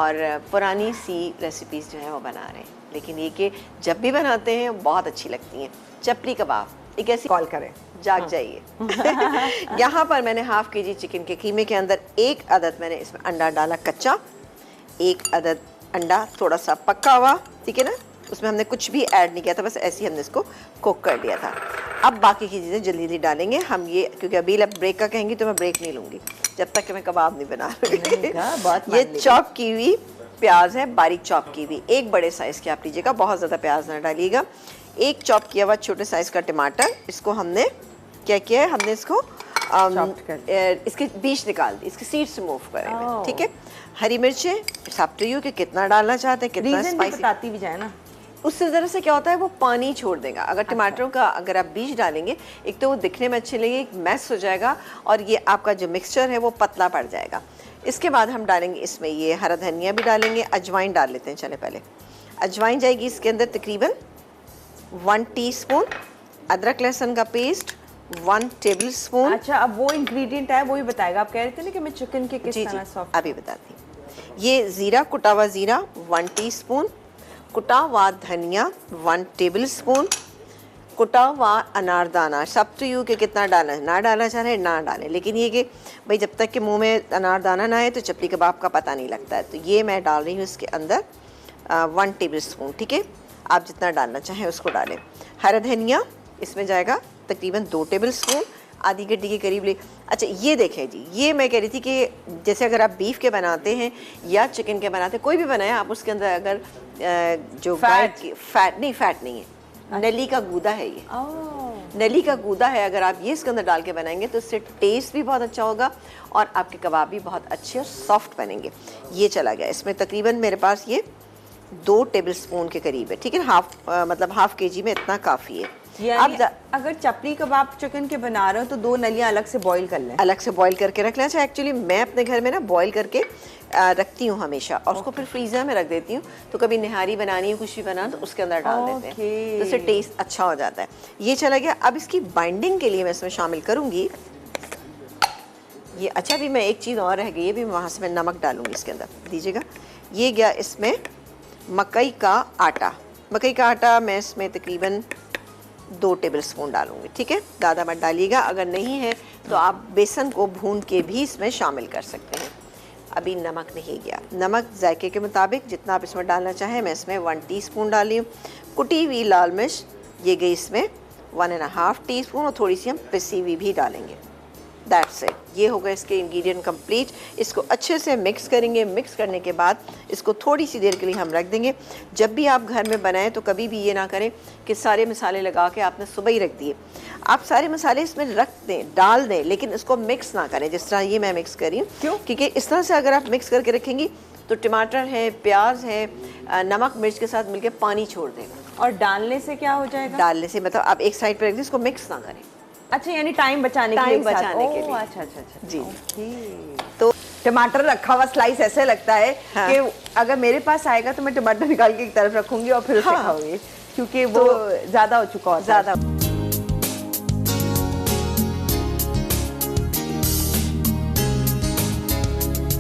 और पुरानी सी रेसिपीज़ जो हैं वो बना रहे हैं, लेकिन ये कि जब भी बनाते हैं बहुत अच्छी लगती हैं। चपली कबाब एक ऐसी, कॉल करें जाग जाइए। यहाँ पर मैंने हाफ के जी चिकन के कीमे के अंदर 1 अदद मैंने इसमें अंडा डाला कच्चा, 1 अदद अंडा थोड़ा सा पका हुआ, ठीक है ना, उसमें हमने कुछ भी ऐड नहीं किया था, बस ऐसे ही हमने इसको कुक कर लिया था। अब बाकी की चीज़ें जल्दी जल्दी डालेंगे हम, ये क्योंकि अभी अब ब्रेक का कहेंगी तो मैं ब्रेक नहीं लूँगी जब तक कि मैं कबाब नहीं बना रही। ये चॉप की हुई प्याज है, बारीक चॉप की हुई, 1 बड़े साइज़ की आप लीजिएगा, बहुत ज़्यादा प्याज ना डालिएगा। 1 चॉप किया हुआ छोटे साइज़ का टमाटर, इसको हमने क्या किया है, हमने इसको इसके बीज निकाल दी, इसके सीड्स रिमूव करेंगे, ठीक है। हरी मिर्चें इट्स अप टू यू कि कितना डालना चाहते हैं, कितना स्पाइसी बताती भी जाए ना, उससे ज़रा से क्या होता है वो पानी छोड़ देगा। अगर टमाटरों का अगर आप बीज डालेंगे, एक तो वो दिखने में अच्छे लगेंगे, एक मैस हो जाएगा और ये आपका जो मिक्सचर है वो पतला पड़ जाएगा। इसके बाद हम डालेंगे इसमें ये हरा धनिया भी डालेंगे, अजवाइन डाल लेते हैं। चले पहले अजवाइन जाएगी इसके अंदर तकरीबन 1 टीस्पून, अदरक लहसुन का पेस्ट 1 टेबल स्पून। अच्छा, अब वो इंग्रेडिएंट है वो ही बताएगा। आप कह रहे थे ना कि मैं चिकन के किस तरह सॉफ्ट, अभी बताती हूँ। ये ज़ीरा, कुटा हुआ ज़ीरा 1 टीस्पून, कुटा हुआ धनिया 1 टेबल स्पून, कुटा हुआ अनारदाना, सब टू यू कि कितना डालना है, ना डालना चाह रहे ना डालें, लेकिन ये कि भाई जब तक कि मुंह में अनारदाना ना आए तो चपली कबाब का पता नहीं लगता है। तो ये मैं डाल रही हूँ इसके अंदर 1 टेबल स्पून, ठीक है, आप जितना डालना चाहें उसको डालें। हरा धनिया इसमें जाएगा तकरीबन 2 टेबल स्पून, आधी गड्डी के करीब ले। अच्छा ये देखें जी, ये मैं कह रही थी कि जैसे अगर आप बीफ के बनाते हैं या चिकन के बनाते हैं, कोई भी बनाए आप, उसके अंदर अगर जो फैट नहीं है, नली का गूदा है, ये नली का गूदा है, अगर आप ये इसके अंदर डाल के बनाएंगे तो इससे टेस्ट भी बहुत अच्छा होगा और आपके कबाब भी बहुत अच्छे और सॉफ्ट बनेंगे। ये चला गया इसमें तकरीबन मेरे पास ये 2 टेबल स्पून के करीब है, ठीक है, मतलब हाफ केजी में इतना काफ़ी है। अब अगर चपली कबाब चिकन के बना रहे हो तो 2 नलियां अलग से बॉईल कर लें, अलग से बॉईल करके रख लें। अच्छा एक्चुअली मैं अपने घर में ना बॉईल करके रखती हूँ हमेशा, और उसको फिर फ्रीज़र में रख देती हूँ, तो कभी निहारी बनानी है, कुछ भी बनाना तो उसके अंदर डाल देते हैं, तो उससे टेस्ट अच्छा हो जाता है। ये चला गया। अब इसकी बाइंडिंग के लिए मैं इसमें शामिल करूँगी ये, अच्छा भी मैं एक चीज़ और रह गई है, भी वहाँ से मैं नमक डालूँगी इसके अंदर, दीजिएगा। ये गया इसमें मकई का आटा, मकई का आटा मैं इसमें तकरीबन 2 टेबल स्पून डालूंगी, ठीक है, ज़्यादा मत डालिएगा। अगर नहीं है तो आप बेसन को भून के भी इसमें शामिल कर सकते हैं। अभी नमक नहीं गया, नमक जायके के मुताबिक जितना आप इसमें डालना चाहें। मैं इसमें 1 टीस्पून डाली हूँ। कुटी हुई लाल मिर्च ये गई इसमें 1.5 टीस्पून, और थोड़ी सी हम पिसी हुई भी डालेंगे। दैट्स इट, ये होगा इसके इंग्रेडिएंट कंप्लीट। इसको अच्छे से मिक्स करेंगे। मिक्स करने के बाद इसको थोड़ी सी देर के लिए हम रख देंगे। जब भी आप घर में बनाएं तो कभी भी ये ना करें कि सारे मसाले लगा के आपने सुबह ही रख दिए। आप सारे मसाले इसमें रख दें, डाल दें, लेकिन इसको मिक्स ना करें जिस तरह ये मैं मिक्स कर रही हूँ। क्यों? क्योंकि इस तरह से अगर आप मिक्स करके रखेंगी तो टमाटर है, प्याज है, नमक मिर्च के साथ मिलकर पानी छोड़ देगा। और डालने से क्या हो जाएगा? डालने से मतलब आप एक साइड पर रख दें, इसको मिक्स ना करें। अच्छा, यानी टाइम बचाने के लिए। अच्छा अच्छा अच्छा जी। तो टमाटर रखा हुआ स्लाइस ऐसे लगता है कि अगर मेरे पास आएगा तो मैं टमाटर निकाल के एक तरफ रखूंगी और फिर उसे खाऊंगी, क्योंकि वो ज़्यादा हो चुका होता है।